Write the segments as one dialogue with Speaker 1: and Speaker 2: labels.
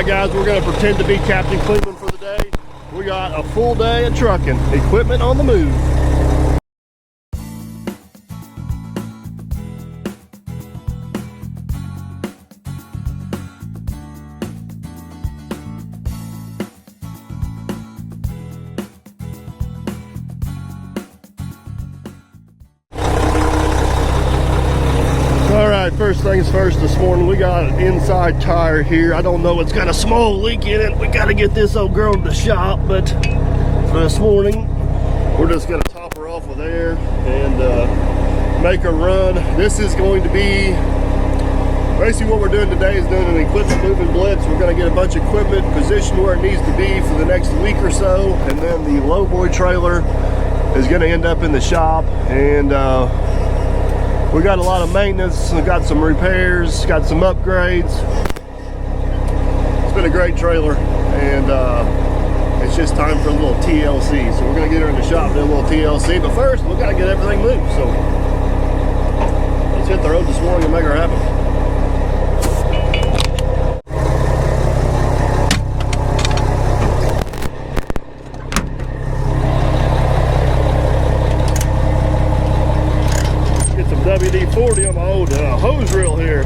Speaker 1: Alright guys, we're going to pretend to be Captain Kleeman for the day. We got a full day of trucking, equipment on the move. Alright, first things first, this morning we got an inside tire here. I don't know, it's got a small leak in it. We got to get this old girl to the shop, but for this morning we're just going to top her off with air and make her run. This is going to be basically what we're doing today, is doing an equipment moving blitz. We're going to get a bunch of equipment positioned where it needs to be for the next week or so, and then the lowboy trailer is going to end up in the shop, and we got a lot of maintenance, we got some repairs, got some upgrades. It's been a great trailer, and it's just time for a little TLC. So we're gonna get her in the shop and do a little TLC, but first we gotta get everything moved. So let's hit the road this morning and make her happen. WD-40 on my old hose reel here.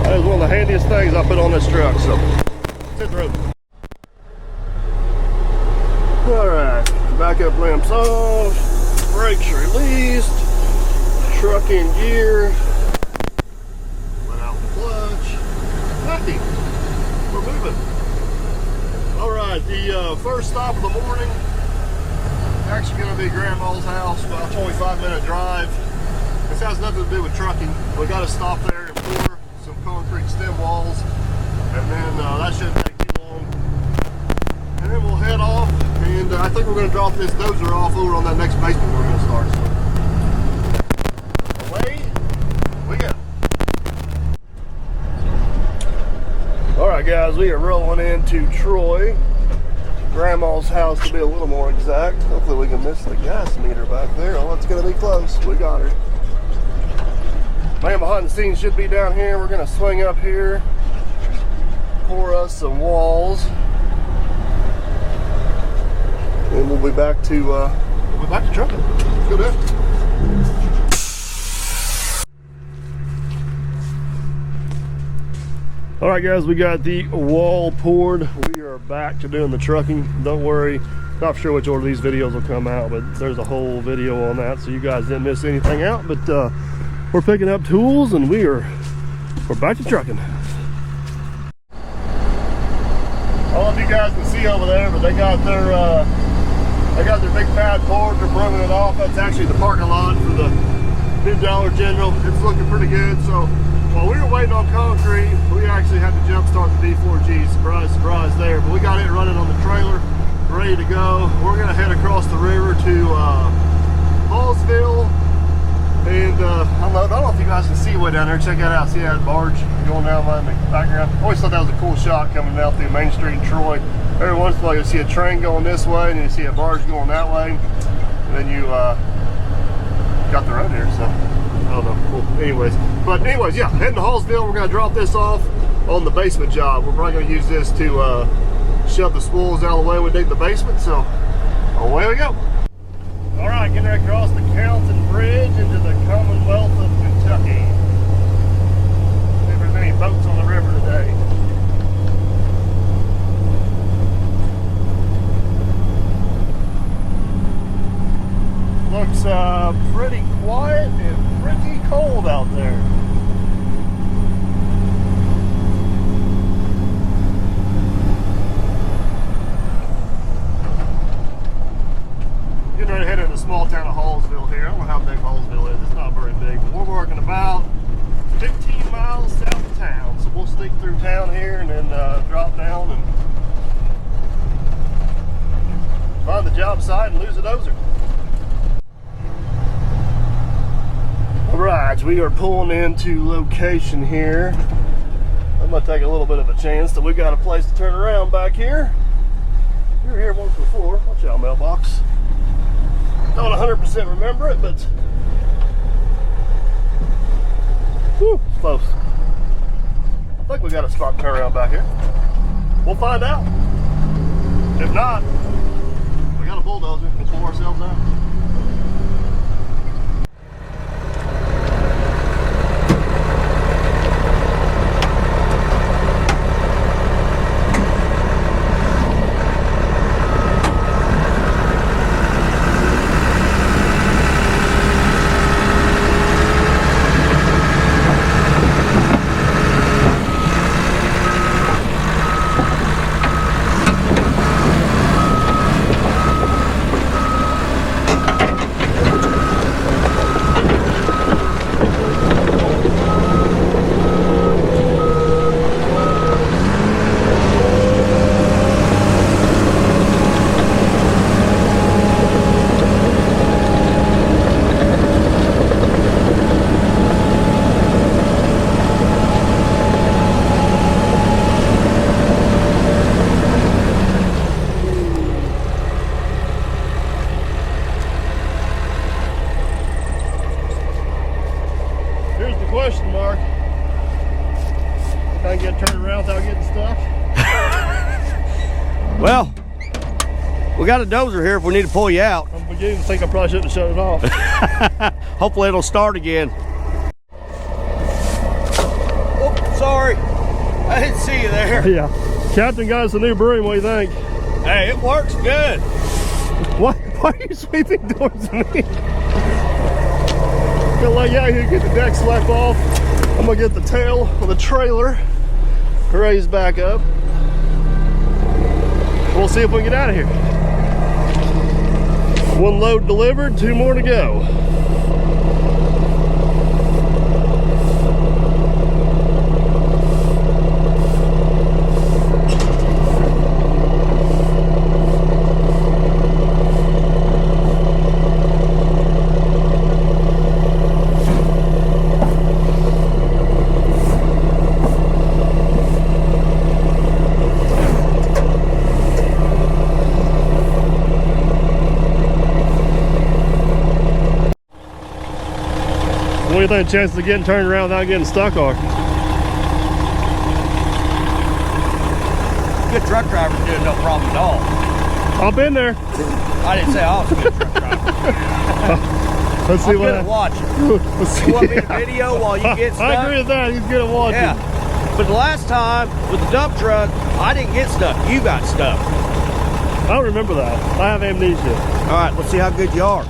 Speaker 1: That is one of the handiest things I put on this truck, so let's hit the road. Alright, backup lamps off, brakes released, truck in gear, let out the clutch. Happy, we're moving. Alright, the first stop of the morning, actually going to be Grandma's house, about a 25-minute drive. This has nothing to do with trucking. We got to stop there and pour some concrete stem walls, and then that shouldn't take too long. And then we'll head off, and I think we're going to drop this dozer off over on that next basement we're going to start. So away we go. All right, guys, we are rolling into Troy. Grandma's house, to be a little more exact. Hopefully we can miss the gas meter back there. Oh, it's gonna be close. We got her. Man behind the scenes should be down here. We're gonna swing up here, pour us some walls, and we'll be back to trucking. Let's go there. All right, guys, we got the wall poured. We are back to doing the trucking. Don't worry, not sure which order these videos will come out, but there's a whole video on that, so you guys didn't miss anything out. But we're picking up tools, and we're back to trucking. I don't know if you guys can see over there, but they got their big pad poured. They're bringing it off. That's actually the parking lot for the new Dollar General. It's looking pretty good. So while we were waiting on concrete, we actually had to jump start the D4G. Surprise, surprise there. But we got it running on the trailer, ready to go. We're going to head across the river to Hallsville. And I don't know if you guys can see way down there. Check that out. See that barge going down in the background? I always thought that was a cool shot coming out through Main Street in Troy. Every once in a while you see a train going this way, and then you see a barge going that way. And then you got the road here, so I don't know. Cool. Anyways, yeah, heading to Hallsville. We're going to drop this off on the basement job. We're probably going to use this to shove the spools out of the way when we dig the basement. So away we go. All right, getting across the Counson Bridge into the Commonwealth of Kentucky. See if there's any boats on the river today. Looks pretty quiet and pretty cold out there. Getting ready to head into the small town of Hallsville here. I don't know how big Hallsville is. It's not very big, but we're working about 15 miles south of town. So we'll sneak through town here and then drop down and find the job site and lose the dozer. Alright, we are pulling into location here. I'm going to take a little bit of a chance that we got a place to turn around back here. You were here once before. Watch out, mailbox. Don't 100% remember it, but whew, close. think we got a spot to turn around back here. We'll find out. If not, we got a bulldozer. We'll pull ourselves out. Question mark. If I can get turned around without getting stuck.
Speaker 2: Well, we got a dozer here if we need to pull you out.
Speaker 1: I'm beginning to think I probably shouldn't have shut it off.
Speaker 2: Hopefully it'll start again. Oh, sorry. I didn't see you there.
Speaker 1: Yeah. Captain got us a new broom. What do you think?
Speaker 2: Hey, it works good.
Speaker 1: Why are you sweeping towards me? Gonna lay out here, get the deck slack off. I'm gonna get the tail of the trailer raised back up. We'll see if we can get out of here. One load delivered, 2 more to go. What do you think the chances of getting turned around without getting stuck are?
Speaker 2: Good truck driver's doing no problem at all.
Speaker 1: I've been there.
Speaker 2: I didn't say I was a good truck driver.
Speaker 1: Let's see
Speaker 2: I'm
Speaker 1: what
Speaker 2: good at watching.
Speaker 1: Let's see.
Speaker 2: You want me to video while you get stuck?
Speaker 1: I agree with that. He's good at watching.
Speaker 2: Yeah. But the last time with the dump truck, I didn't get stuck. You got stuck.
Speaker 1: I don't remember that. I have amnesia.
Speaker 2: All right, let's see how good you are.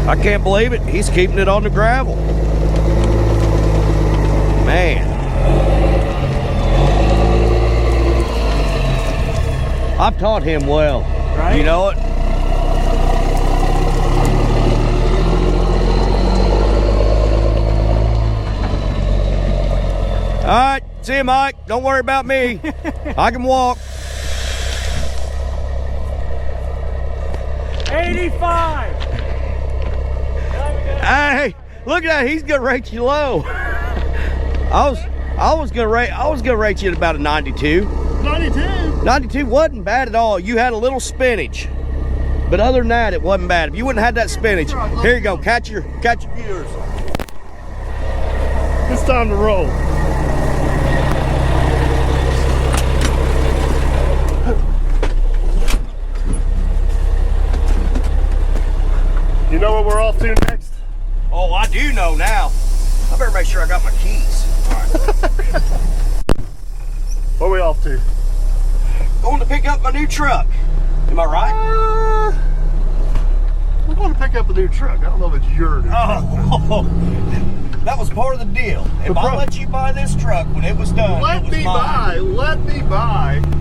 Speaker 2: I can't believe it. He's keeping it on the gravel. Man. I've taught him well. Right? You know it? All right. See you, Mike. Don't worry about me. I can walk.
Speaker 3: 85.
Speaker 2: Hey, look at that. He's gonna rate you low. I was gonna rate you at about a 92.
Speaker 1: 92.
Speaker 2: 92 wasn't bad at all. You had a little spinach, but other than that, it wasn't bad. If you wouldn't have had that spinach, here you go. Catch your viewers.
Speaker 1: It's time to roll. You know where we're off to next?
Speaker 2: Oh, I do know now. I better make sure I got my keys. All right.
Speaker 1: Where are we off to?
Speaker 2: going to pick up my new truck. Am I right?
Speaker 1: We're going to pick up a new truck. I don't know if it's your new truck.
Speaker 2: That was part of the deal. If I let you buy this truck when it was done,
Speaker 1: let me buy.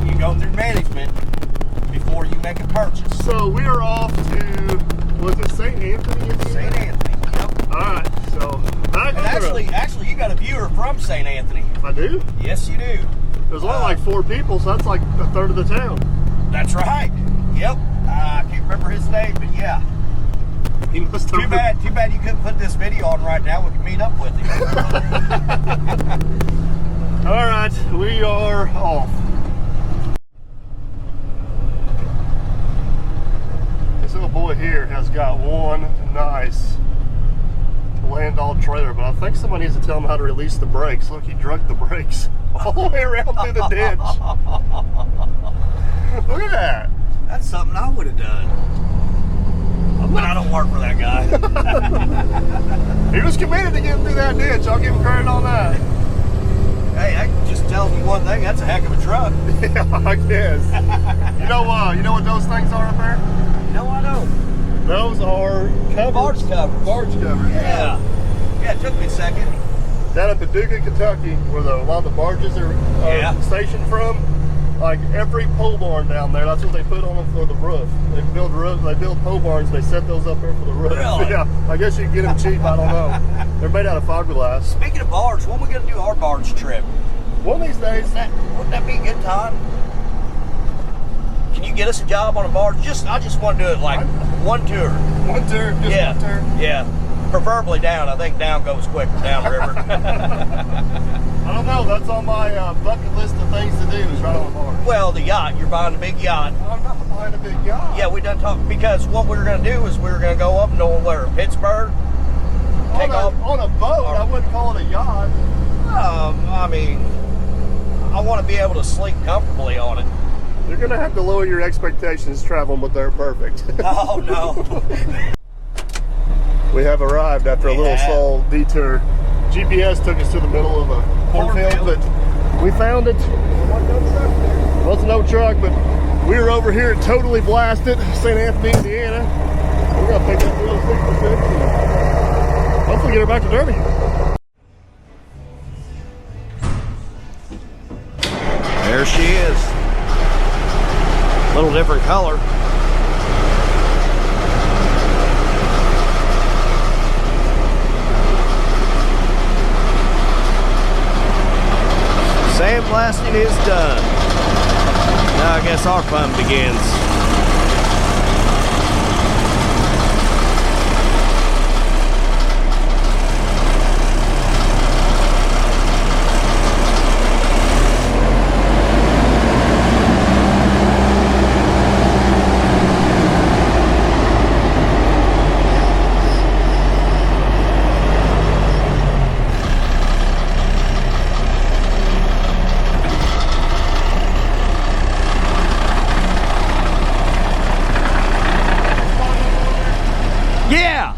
Speaker 2: You go through management before you make a purchase.
Speaker 1: So we are off to, was it St. Anthony?
Speaker 2: St. Anthony, yep.
Speaker 1: All right, so
Speaker 2: and actually, you got a viewer from St. Anthony.
Speaker 1: I do?
Speaker 2: Yes, you do.
Speaker 1: There's only like 4 people, so that's like a third of the town.
Speaker 2: That's right. Yep. I can't remember his name, but yeah.
Speaker 1: He must have
Speaker 2: Too bad you couldn't put this video on right now. We can meet up with him.
Speaker 1: All right, we are off. This little boy here has got one nice land all trailer, but I think somebody needs to tell him how to release the brakes. Look, he drugged the brakes all the way around through the ditch. Look at that.
Speaker 2: That's something I would have done. But I don't work for that guy.
Speaker 1: He was committed to getting through that ditch. I'll give him credit on that.
Speaker 2: Hey, I just telling you one thing. That's a heck of a truck.
Speaker 1: Yeah, I guess. You know what those things are up there?
Speaker 2: No, I don't.
Speaker 1: Those are covers.
Speaker 2: Barge covers.
Speaker 1: Barge covers.
Speaker 2: Yeah. Yeah, it took me a second.
Speaker 1: Down in Paducah, Kentucky, where a lot of the barges are stationed from, like every pole barn down there, that's what they put on them for the roof. They build pole barns, they set those up there for the roof.
Speaker 2: Really?
Speaker 1: Yeah, I guess you can get them cheap, I don't know. They're made out of fiberglass.
Speaker 2: Speaking of barge, when are we going to do our barge trip?
Speaker 1: One of these days.
Speaker 2: Wouldn't that be a good time? Can you get us a job on a barge? I just want to do it like one tour.
Speaker 1: One tour? Just one tour?
Speaker 2: Yeah. Preferably down. I think down goes quicker, downriver.
Speaker 1: I don't know. That's on my bucket list of things to do is ride on a barge.
Speaker 2: Well, the yacht. You're buying a big yacht.
Speaker 1: I'm not buying a big yacht.
Speaker 2: Yeah, we done talked because what we were going to do is we were going to go up nowhere, Pittsburgh.
Speaker 1: On a boat, I wouldn't call it a yacht.
Speaker 2: I mean, I want to be able to sleep comfortably on it.
Speaker 1: You're going to have to lower your expectations traveling with They're Perfect.
Speaker 2: Oh, no.
Speaker 1: We have arrived after a little small detour. GPS took us to the middle of a cornfield, but we found it. Wasn't no truck, but we were over here at Totally Blasted, St. Anthony, Indiana. We're going to pick up the little 6% and hopefully get her back to Derby.
Speaker 2: There she is. A little different color. Sandblasting is done. Now I guess our fun begins. Yeah!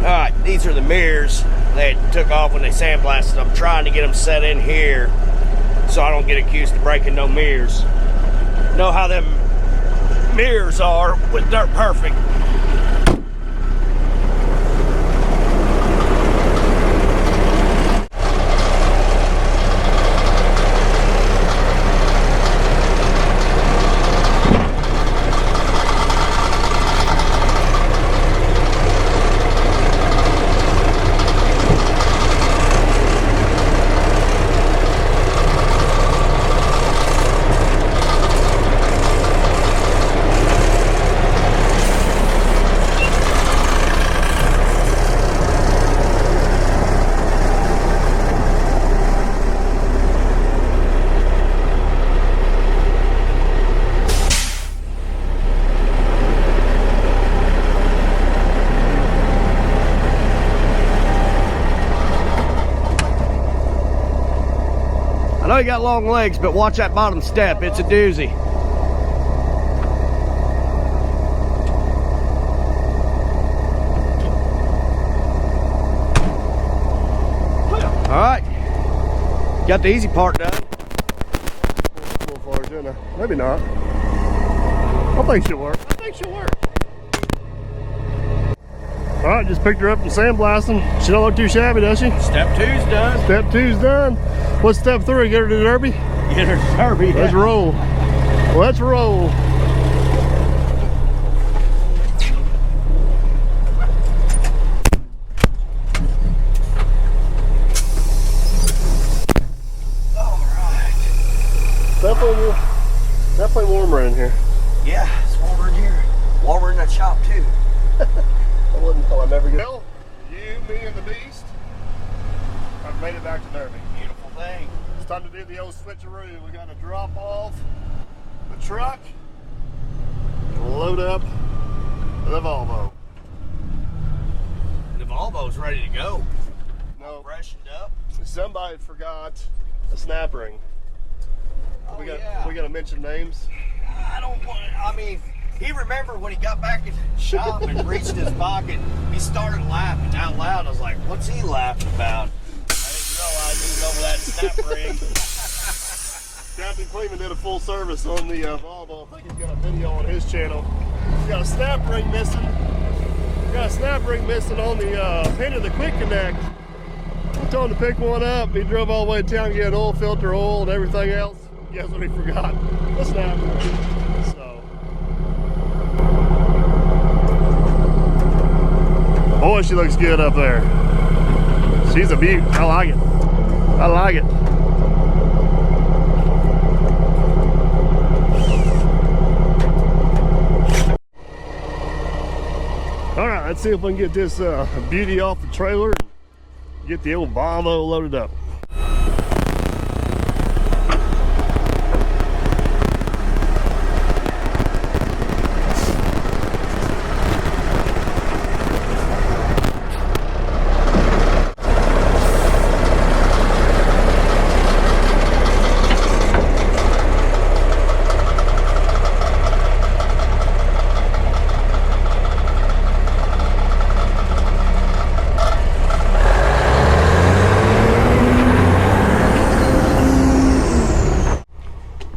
Speaker 2: Alright, these are the mirrors they took off when they sandblasted. I'm trying to get them set in here so I don't get accused of breaking no mirrors. Know how them mirrors are with Dirt Perfect. I know you got long legs, but watch that bottom step. It's a doozy. All right, got the easy part done.
Speaker 1: A little far, didn't I? Maybe not. I think she'll work. I think she'll work. All right, just picked her up and sandblasting. She don't look too shabby, does she?
Speaker 2: Step 2's done.
Speaker 1: Step 2's done. What's step 3? Get her to the Derby?
Speaker 2: Get her to Derby. Yeah.
Speaker 1: Let's roll. Let's roll. Definitely warmer in here.
Speaker 2: Yeah, it's warmer in here. Warmer in that shop too.
Speaker 1: I wouldn't tell I'm ever gonna. Well, you, me, and the beast. I've made it back to Derby.
Speaker 2: Beautiful thing.
Speaker 1: It's time to do the old switcheroo. We got to drop off the truck, load up the Volvo.
Speaker 2: The Volvo's ready to go.
Speaker 1: No,
Speaker 2: Freshened up.
Speaker 1: somebody forgot a snap ring.
Speaker 2: Oh,
Speaker 1: We got
Speaker 2: yeah.
Speaker 1: to mention names.
Speaker 2: I don't want. I mean, he remembered when he got back in the shop and reached his pocket. He started laughing out loud. I was like, "What's he laughing about?" I didn't realize he was over that snap ring.
Speaker 1: Captain Kleeman did a full service on the Volvo. I think he's got a video on his channel. He's got a snap ring missing. Got a snap ring missing on the pin of the quick connect. I told him to pick one up. He drove all the way to town to get an oil filter, oil, and everything else. Guess what he forgot? The snap ring. So, boy, she looks good up there. She's a beaut. I like it. I like it. All right, let's see if we can get this beauty off the trailer and get the old Volvo loaded up.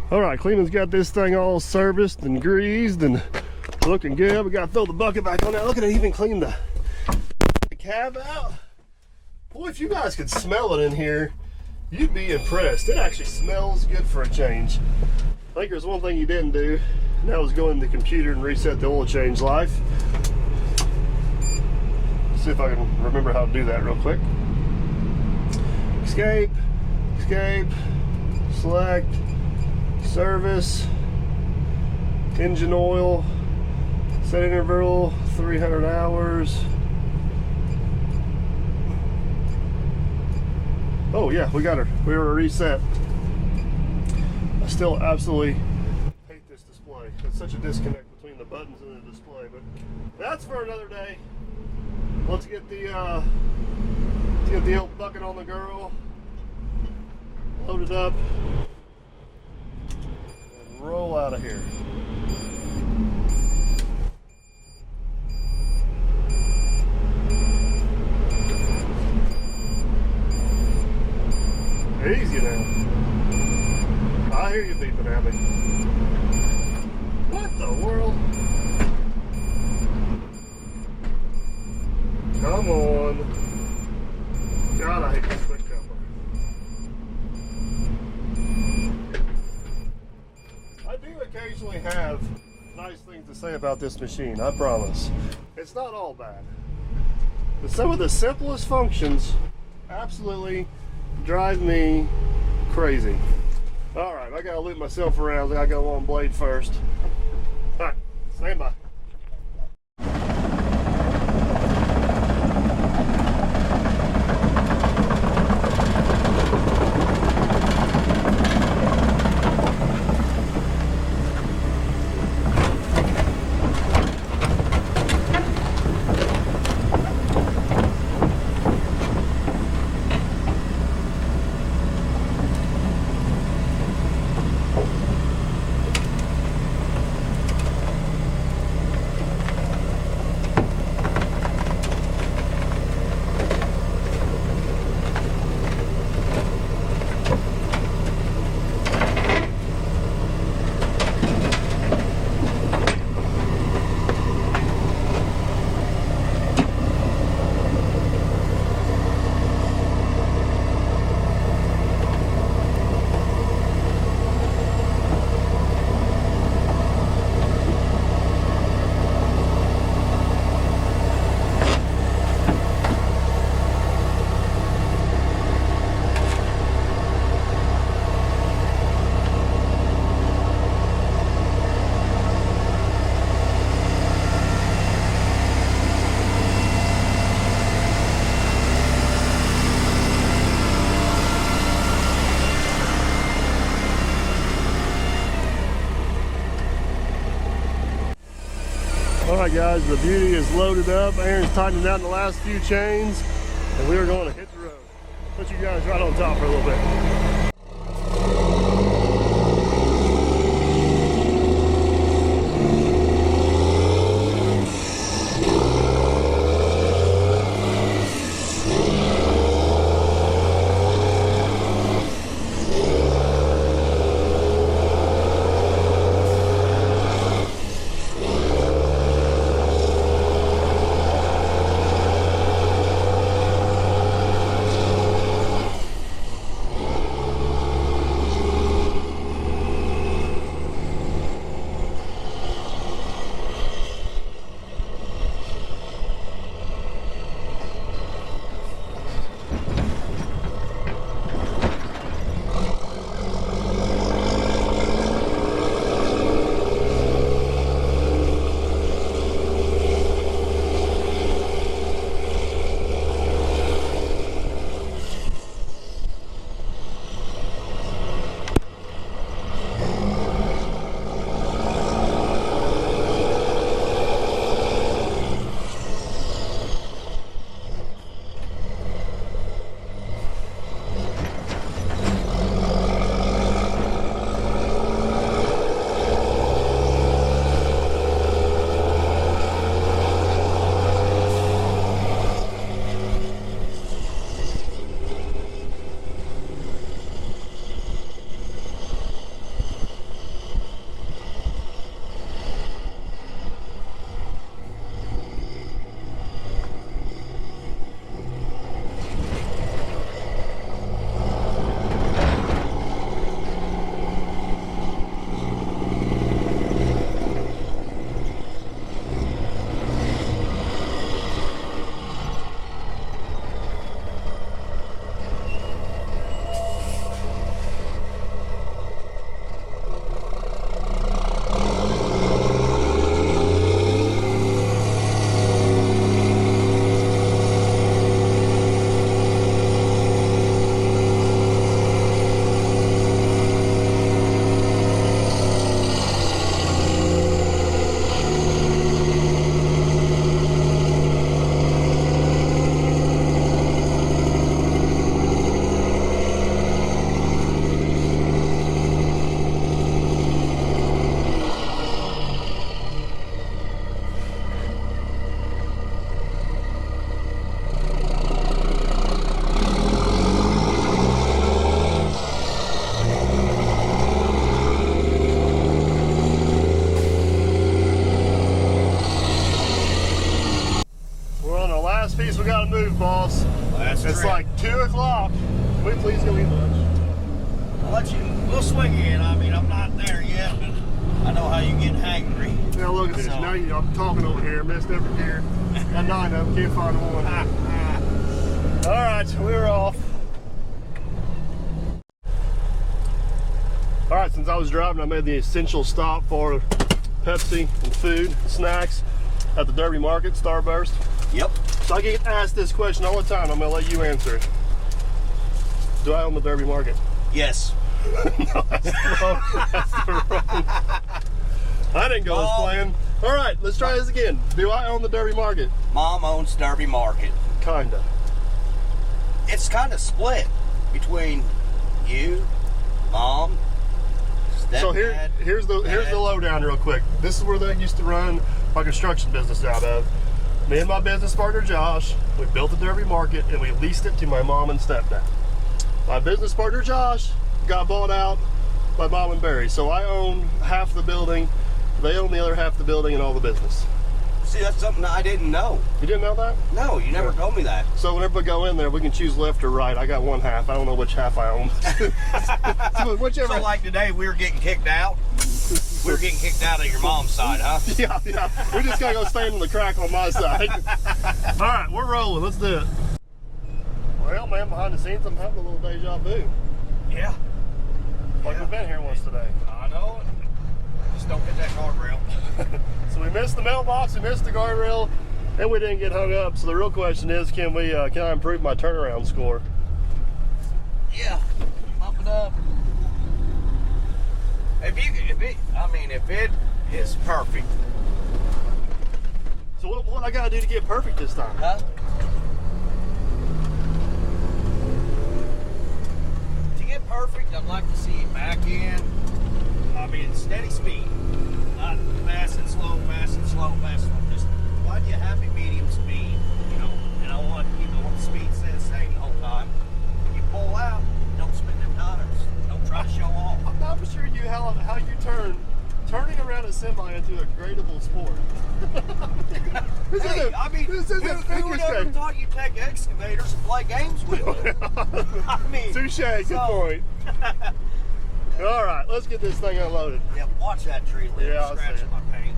Speaker 1: All right, Kleeman's got this thing all serviced and greased and looking good. We gotta throw the bucket back on there. Look at it, even cleaned the cab out. Boy, if you guys could smell it in here, you'd be impressed. It actually smells good for a change. I think there's one thing you didn't do, and that was go in the computer and reset the oil change life. Let's see if I can remember how to do that real quick. Escape, escape, select, service, engine oil, set interval 300 hours. Oh yeah, we got her. We were reset. I still absolutely hate this display. It's such a disconnect between the buttons and the display, but that's for another day. Let's get the old bucket on the girl, loaded up, roll out of here. Easy now. I hear you beeping at me. What the world? Come on. God, I hate this quick coupler. I do occasionally have nice things to say about this machine, I promise. It's not all bad. But some of the simplest functions absolutely drive me crazy. All right, I gotta loop myself around. I gotta go on blade first. All right, stand by. guys, the Beauty is loaded up. Aaron's tightening down the last few chains, and we are going to hit the road. Put you guys right on top for a little bit. Piece we gotta move, boss. It's like 2 o'clock. Can we please go eat lunch?
Speaker 2: We'll swing in. I mean, I'm not there yet, but I know how you get hangry.
Speaker 1: Now look at this. Now I'm talking over here. Missed every gear. Got 9 of them. Can't find one. All right, we're off. All right, since I was driving, I made the essential stop for Pepsi and food, snacks at the Derby Market, Starburst.
Speaker 2: Yep.
Speaker 1: So I get asked this question all the time. I'm gonna let you answer it. Do I own the Derby Market?
Speaker 2: Yes.
Speaker 1: No, that's the wrong. That's the wrong. I didn't go as planned. All right, let's try this again. Do I own the Derby Market?
Speaker 2: Mom owns Derby Market.
Speaker 1: Kinda.
Speaker 2: It's kind of split between you, Mom, Stepdad.
Speaker 1: So here's the lowdown real quick. This is where they used to run my construction business out of. Me and my business partner Josh, we built the Derby Market and we leased it to my mom and stepdad. My business partner Josh got bought out by Mom and Barry. So I own half the building, they own the other half of the building and all the business.
Speaker 2: See, that's something I didn't know.
Speaker 1: You didn't know that?
Speaker 2: No, you never told me that.
Speaker 1: So whenever we go in there, we can choose left or right. I got one half. I don't know which half I own. So whichever.
Speaker 2: So like today, we were getting kicked out. We were getting kicked out of your mom's side, huh?
Speaker 1: Yeah. We just gotta go stand in the crack on my side. All right, we're rolling. Let's do it. Well, man, behind the scenes, I'm having a little deja vu.
Speaker 2: Yeah.
Speaker 1: Like we've been here once today.
Speaker 2: I know it. Just don't hit that guardrail.
Speaker 1: So we missed the mailbox, we missed the guardrail, and we didn't get hung up. So the real question is, can I improve my turnaround score?
Speaker 2: Yeah, bump it up. If it is perfect,
Speaker 1: So what I gotta do to get perfect this time?
Speaker 2: Huh? To get perfect, I'd like to see it back in. I mean, steady speed. Not fast and slow, fast and slow, fast and slow. Just why do you happy medium speed? You know, and I want the speed stay the same the whole time. You pull out, don't spin them tires. Don't try to show off.
Speaker 1: I'm not sure how you turning around a semi into a gradable sport. This isn't
Speaker 2: who
Speaker 1: figure
Speaker 2: would ever
Speaker 1: skating.
Speaker 2: thought you'd take excavators and play games with them? I mean,
Speaker 1: Touche, good point. All right, let's get this thing unloaded.
Speaker 2: Yeah, watch that tree limb scratching my paint.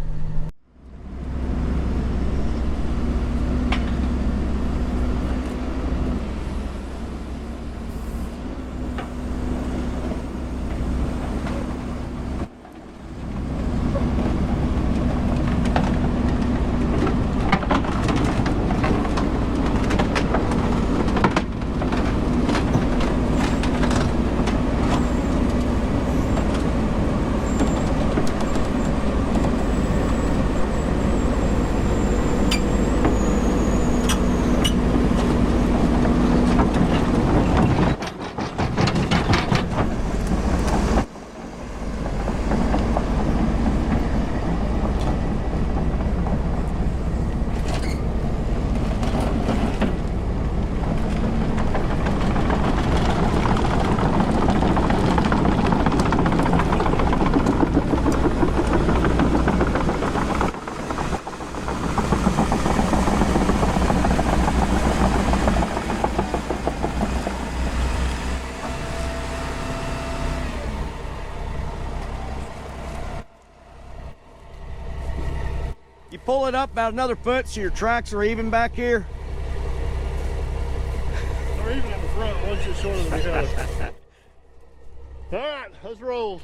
Speaker 2: You pull it up about another foot so your tracks are even back here.
Speaker 1: Or even in the front, one's just shorter than the other. All right, let's roll.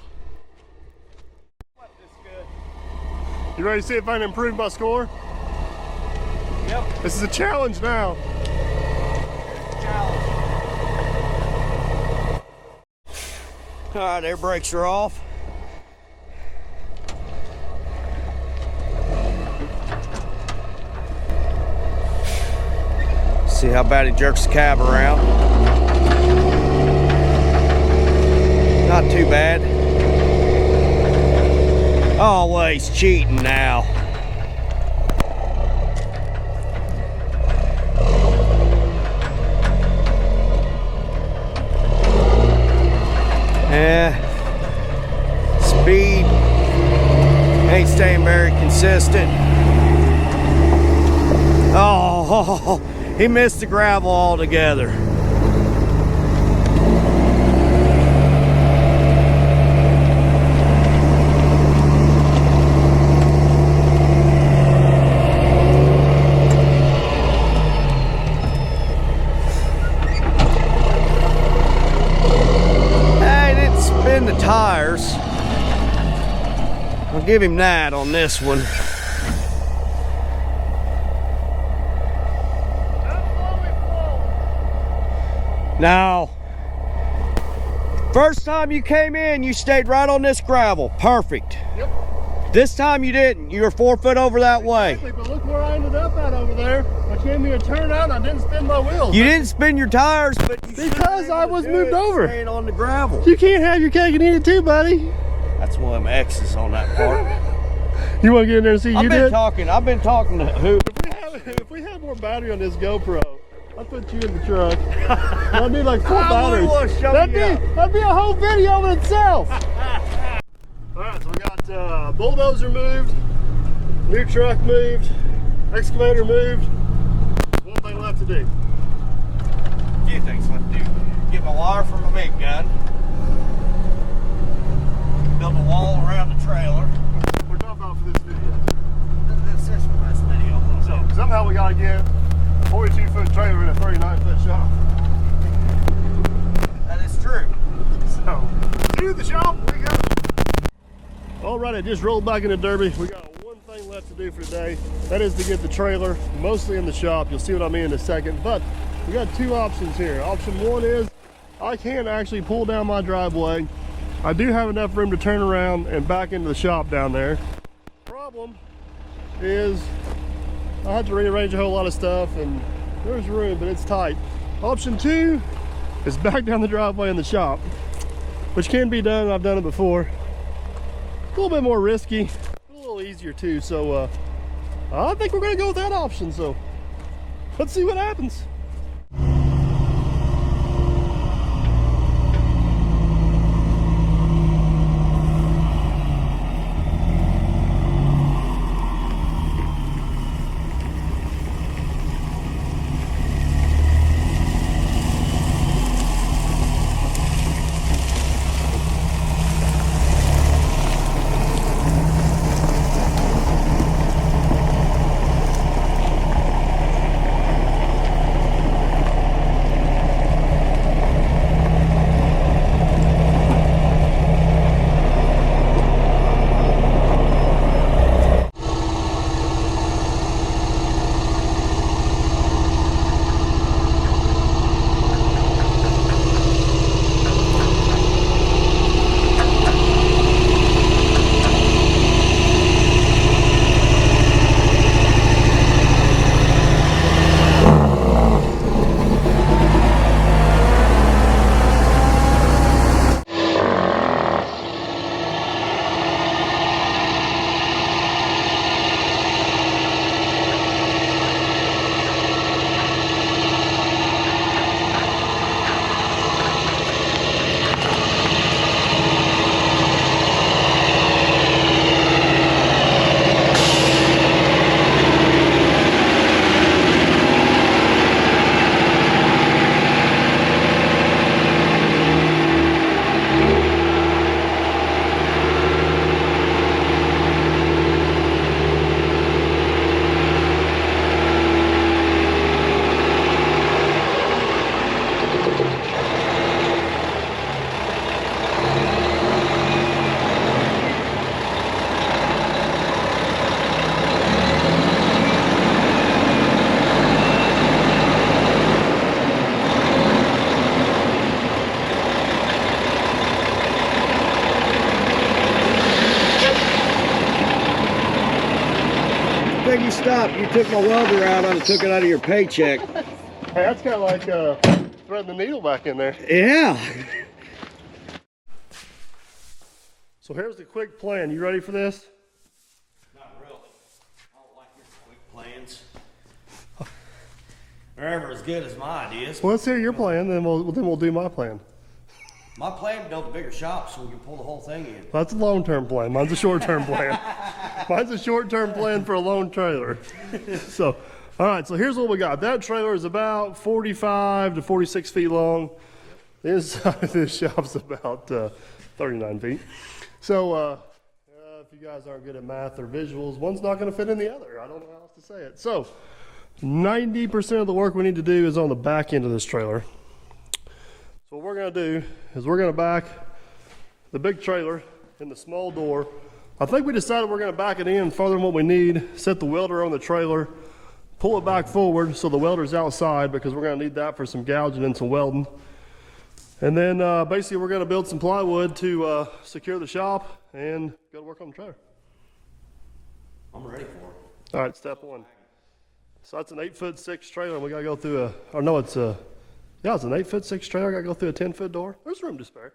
Speaker 1: You ready to see if I can improve my score?
Speaker 2: Yep.
Speaker 1: This is a challenge now.
Speaker 2: Challenge. All right, air brakes are off. See how bad he jerks the cab around. Not too bad. Always cheating now. Speed ain't staying very consistent. Oh, he missed the gravel altogether. Hey, didn't spin the tires. I'll give him that on this one. Now, first time you came in, you stayed right on this gravel. Perfect.
Speaker 1: Yep.
Speaker 2: This time you didn't. You were 4 foot over that way.
Speaker 1: Exactly, but look where I ended up at over there. I came here, turn out, and I didn't spin my wheels.
Speaker 2: You didn't spin your tires, but you
Speaker 1: Because I was moved over.
Speaker 2: Staying on the gravel.
Speaker 1: You can't have your cake and eat it too, buddy.
Speaker 2: That's one of them X's on that part.
Speaker 1: You want to get in there and see you
Speaker 2: I've
Speaker 1: did?
Speaker 2: I've been talking to who?
Speaker 1: If we had more battery on this GoPro, I'll put you in the truck. I'll need like 4 batteries. That'd be a whole video in itself. All right, so we got bulldozer moved, new truck moved, excavator moved. One thing left to do.
Speaker 2: A few things left to do. Get my wire from my big gun. Build a wall around the trailer.
Speaker 1: We're talking about for this video.
Speaker 2: This is for this video.
Speaker 1: So somehow we gotta get a 42-foot trailer in a 39-foot shop.
Speaker 2: That is true.
Speaker 1: So to the shop we go. All right, I just rolled back into Derby. We got one thing left to do for today. That is to get the trailer mostly in the shop. You'll see what I mean in a second. But we got 2 options here. Option 1 is I can actually pull down my driveway. I do have enough room to turn around and back into the shop down there. Problem is I had to rearrange a whole lot of stuff, and there's room, but it's tight. Option 2 is back down the driveway in the shop, which can be done. I've done it before. A little bit more risky, a little easier too. So I think we're gonna go with that option. So let's see what happens.
Speaker 2: You stopped. You took my welder out. I took it out of your paycheck.
Speaker 1: Hey, that's kind of like threading the needle back in there.
Speaker 2: Yeah.
Speaker 1: So here's the quick plan. You ready for this?
Speaker 2: Not really. I don't like your quick plans. They're never as good as my ideas.
Speaker 1: Well, let's hear your plan, then we'll do my plan.
Speaker 2: My plan to build a bigger shop so we can pull the whole thing in.
Speaker 1: That's a long-term plan. Mine's a short-term plan. Mine's a short-term plan for a lone trailer. So, all right, so here's what we got. That trailer is about 45 to 46 feet long. The inside of this shop's about 39 feet. So, if you guys aren't good at math or visuals, one's not going to fit in the other. I don't know how else to say it. So, 90% of the work we need to do is on the back end of this trailer. So what we're going to do is we're going to back the big trailer in the small door. I think we decided we're going to back it in farther than what we need, set the welder on the trailer, pull it back forward so the welder's outside because we're going to need that for some gouging and some welding. And then basically we're going to build some plywood to secure the shop and go to work on the trailer.
Speaker 2: I'm ready for it.
Speaker 1: All right, step one. So that's an 8'6" trailer, and we got to go through it's an 8'6" trailer. Got to go through a 10-foot door. There's room to spare.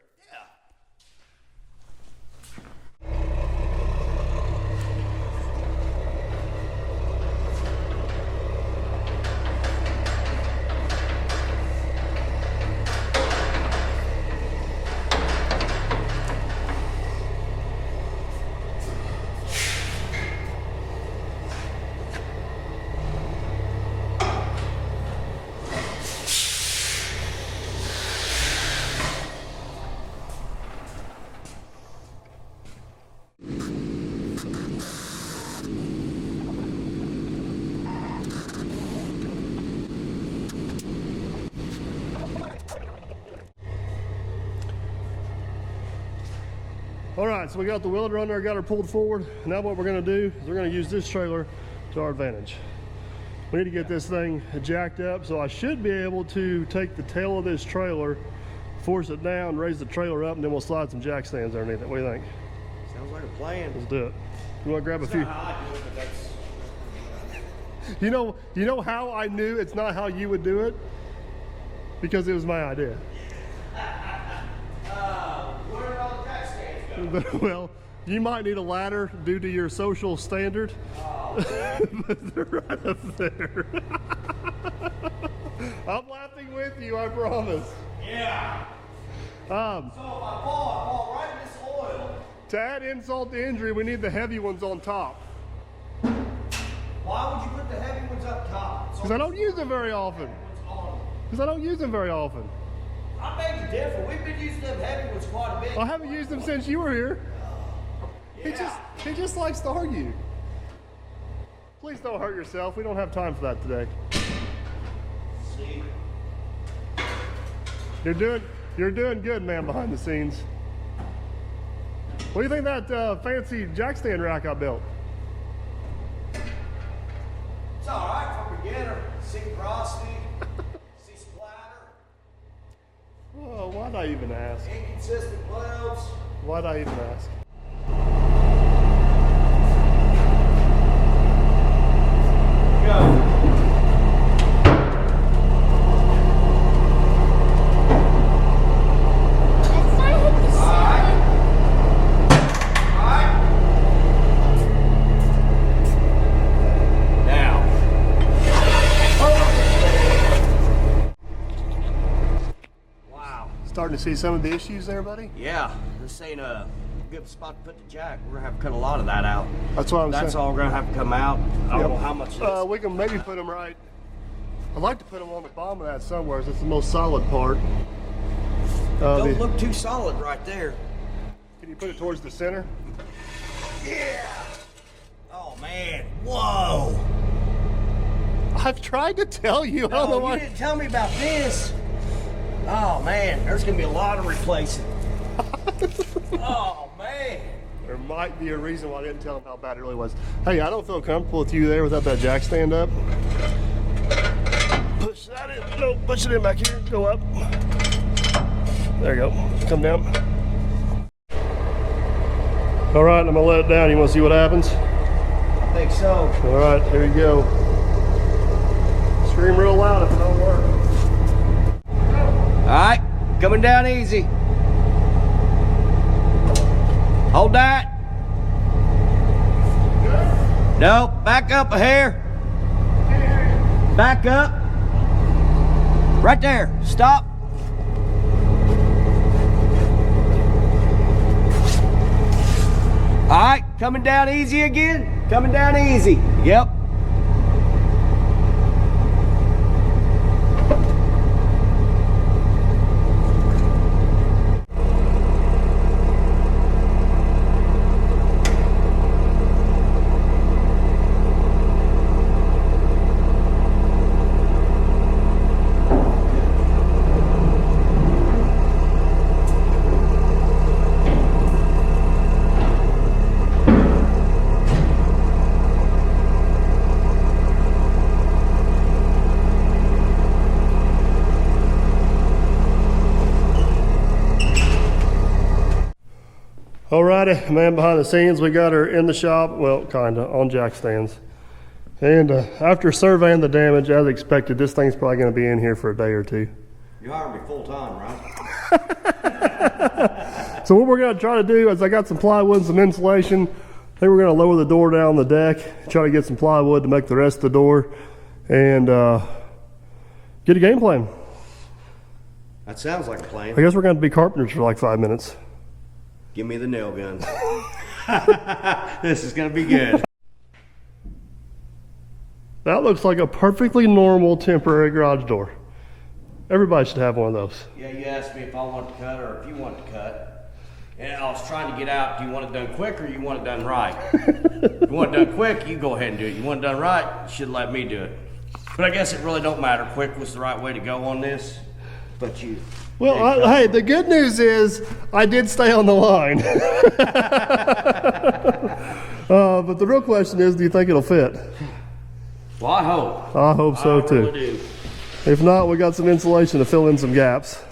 Speaker 1: All right, so we got the welder on there, got her pulled forward. Now what we're gonna do is we're gonna use this trailer to our advantage. We need to get this thing jacked up, so I should be able to take the tail of this trailer, force it down, raise the trailer up, and then we'll slide some jack stands underneath it. What do you think?
Speaker 2: Sounds like a plan.
Speaker 1: Let's do it. You wanna grab a few?
Speaker 2: Not how I do it, but
Speaker 1: You know how I knew it's not how you would do it? Because it was my idea.
Speaker 2: Where did all the jack stands go?
Speaker 1: Well, you might need a ladder due to your social standard. But they're right up there. I'm laughing with you, I promise.
Speaker 2: Yeah. So if I fall right in this oil.
Speaker 1: To add insult to injury, we need the heavy ones on top.
Speaker 2: Why would you put the heavy ones up top?
Speaker 1: Because I don't use them very often. Because I don't use them very often.
Speaker 2: I beg to differ. We've been using them heavy ones quite a bit.
Speaker 1: I haven't used them since you were here.
Speaker 2: Yeah.
Speaker 1: He just likes to argue. Please don't hurt yourself. We don't have time for that today.
Speaker 2: See?
Speaker 1: You're doing good, man, behind the scenes. What do you think of that fancy jack stand rack I built?
Speaker 2: It's all right for a beginner. See porosity, see splatter,
Speaker 1: Oh, why'd I even ask?
Speaker 2: inconsistent welds.
Speaker 1: Why'd I even ask?
Speaker 2: Go.
Speaker 1: Starting to see some of the issues there, buddy?
Speaker 2: Yeah, this ain't a good spot to put the jack. We're gonna have to cut a lot of that out.
Speaker 1: That's what I'm saying.
Speaker 2: That's all we're gonna have to come out. I don't know how much it is.
Speaker 1: We can maybe put them right. I'd like to put them on the bottom of that somewhere. It's the most solid part.
Speaker 2: Don't look too solid right there.
Speaker 1: Can you put it towards the center?
Speaker 2: Yeah. Oh man. Whoa.
Speaker 1: I've tried to tell you. I don't know
Speaker 2: No,
Speaker 1: why.
Speaker 2: you didn't tell me about this. Oh man, there's gonna be a lot of replacing. Oh man.
Speaker 1: There might be a reason why I didn't tell him how bad it really was. Hey, I don't feel comfortable with you there without that jack stand up. Push that in. No, push it in back here. Go up. There you go. Come down. All right, I'm gonna let it down. You wanna see what happens?
Speaker 2: I think so.
Speaker 1: All right, here you go. Scream real loud if it don't work.
Speaker 2: All right, coming down easy. Hold that. No, back up a hair. Back up. Right there. Stop. All right, coming down easy again. Coming down easy. Yep.
Speaker 1: Alrighty, man behind the scenes, we got her in the shop, well, kinda, on jack stands. And after surveying the damage, as expected, this thing's probably gonna be in here for a day or two.
Speaker 2: You hired me full time, right?
Speaker 1: So what we're gonna try to do is I got some plywood and some insulation. I think we're gonna lower the door down the deck, try to get some plywood to make the rest of the door, and get a game plan.
Speaker 2: That sounds like a plan.
Speaker 1: I guess we're gonna be carpenters for like 5 minutes.
Speaker 2: Give me the nail guns. This is gonna be good.
Speaker 1: That looks like a perfectly normal temporary garage door. Everybody should have one of those.
Speaker 2: Yeah, you asked me if I want to cut or if you want to cut. And I was trying to get out, do you want it done quick or you want it done right? If you want it done quick, you go ahead and do it. You want it done right, you should let me do it. But I guess it really don't matter. Quick was the right way to go on this. But you...
Speaker 1: Well, hey, the good news is I did stay on the line. But the real question is, do you think it'll fit?
Speaker 2: Well, I hope.
Speaker 1: I hope so too.
Speaker 2: Really do.
Speaker 1: If not, we got some insulation to fill in some gaps.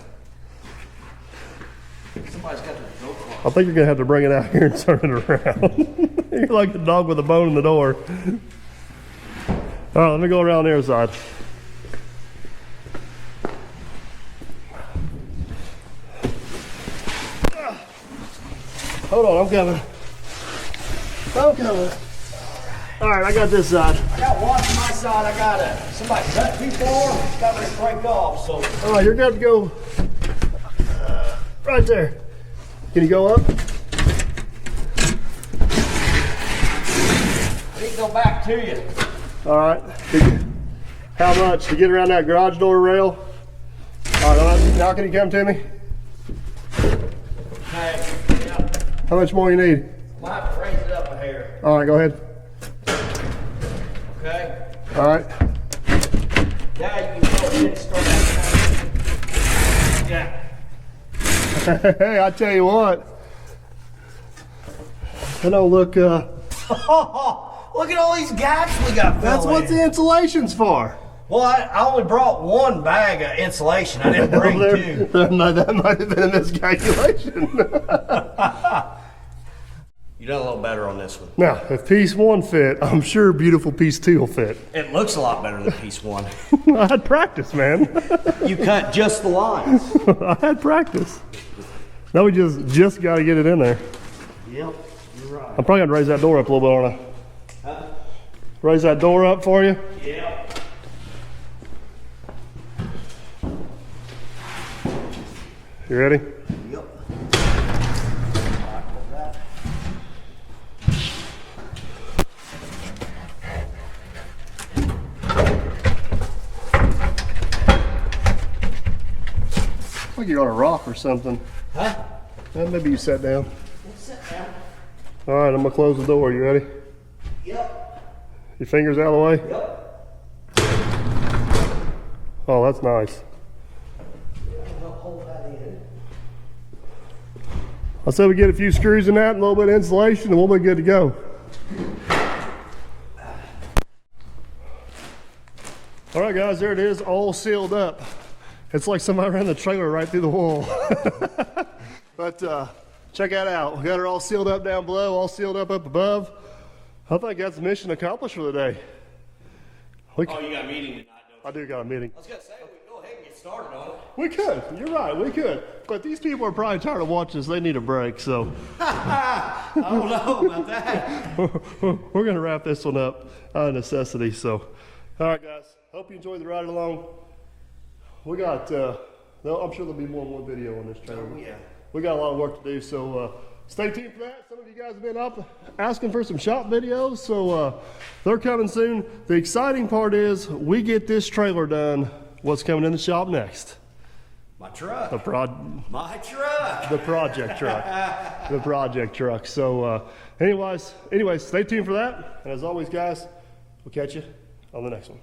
Speaker 2: Somebody's got their throat clogged.
Speaker 1: I think you're gonna have to bring it out here and turn it around. You're like the dog with a bone in the door. All right, let me go around the other side. Hold on, I'm coming. All right, I got this side.
Speaker 2: I got one on my side. I got it. Somebody cut too far. Got me to break off. So.
Speaker 1: All right, you're going to go right there. Can you go up?
Speaker 2: I need to go back to you.
Speaker 1: All right. How much to get around that garage door rail? All right, now can you come to me?
Speaker 2: Okay. Yeah.
Speaker 1: How much more you need?
Speaker 2: Might have to raise it up a hair.
Speaker 1: All right, go ahead.
Speaker 2: Okay.
Speaker 1: All right.
Speaker 2: Now you can go ahead and start that. Yeah.
Speaker 1: Hey, I tell you what. I don't look.
Speaker 2: Look at all these gaps we got.
Speaker 1: That's what the insulation's for.
Speaker 2: Well, I only brought one bag of insulation. I didn't bring two.
Speaker 1: That might have been a miscalculation.
Speaker 2: You done a little better on this one.
Speaker 1: Now, if piece 1 fit, I'm sure beautiful piece 2 will fit.
Speaker 2: It looks a lot better than piece 1.
Speaker 1: I had practice, man.
Speaker 2: You cut just the lines.
Speaker 1: I had practice. Now we just got to get it in there.
Speaker 2: Yep, you're right.
Speaker 1: I'm probably going to raise that door up a little bit, aren't I?
Speaker 2: Huh?
Speaker 1: Raise that door up for you?
Speaker 2: Yep.
Speaker 1: You ready?
Speaker 2: Yep.
Speaker 1: Like you're on a rock or something.
Speaker 2: Huh?
Speaker 1: Maybe you sat down.
Speaker 2: Sit down.
Speaker 1: All right, I'm going to close the door. You ready?
Speaker 2: Yep.
Speaker 1: Your fingers out of the way?
Speaker 2: Yep.
Speaker 1: Oh, that's nice.
Speaker 2: Hold that in.
Speaker 1: I said we get a few screws in that, and a little bit of insulation, and we'll be good to go. All right, guys, there it is, all sealed up. It's like somebody ran the trailer right through the wall. But check that out. We got it all sealed up down below, all sealed up above. I think that's mission accomplished for the day.
Speaker 2: Oh, you got a meeting tonight, don't you?
Speaker 1: I do got a meeting.
Speaker 2: I was going to say, we can go ahead and get started on it.
Speaker 1: We could. You're right. We could. But these people are probably tired of watching us. They need a break. So
Speaker 2: I don't know about that.
Speaker 1: we're going to wrap this one up out of necessity. So, all right, guys. Hope you enjoyed the ride along. We got, I'm sure there'll be more than one video on this channel.
Speaker 2: Oh, yeah.
Speaker 1: We got a lot of work to do. So stay tuned for that. Some of you guys have been up asking for some shop videos. So they're coming soon. The exciting part is we get this trailer done. What's coming in the shop next?
Speaker 2: My truck.
Speaker 1: My
Speaker 2: truck.
Speaker 1: The project truck. The project truck. So anyways, stay tuned for that. And as always, guys, we'll catch you on the next one.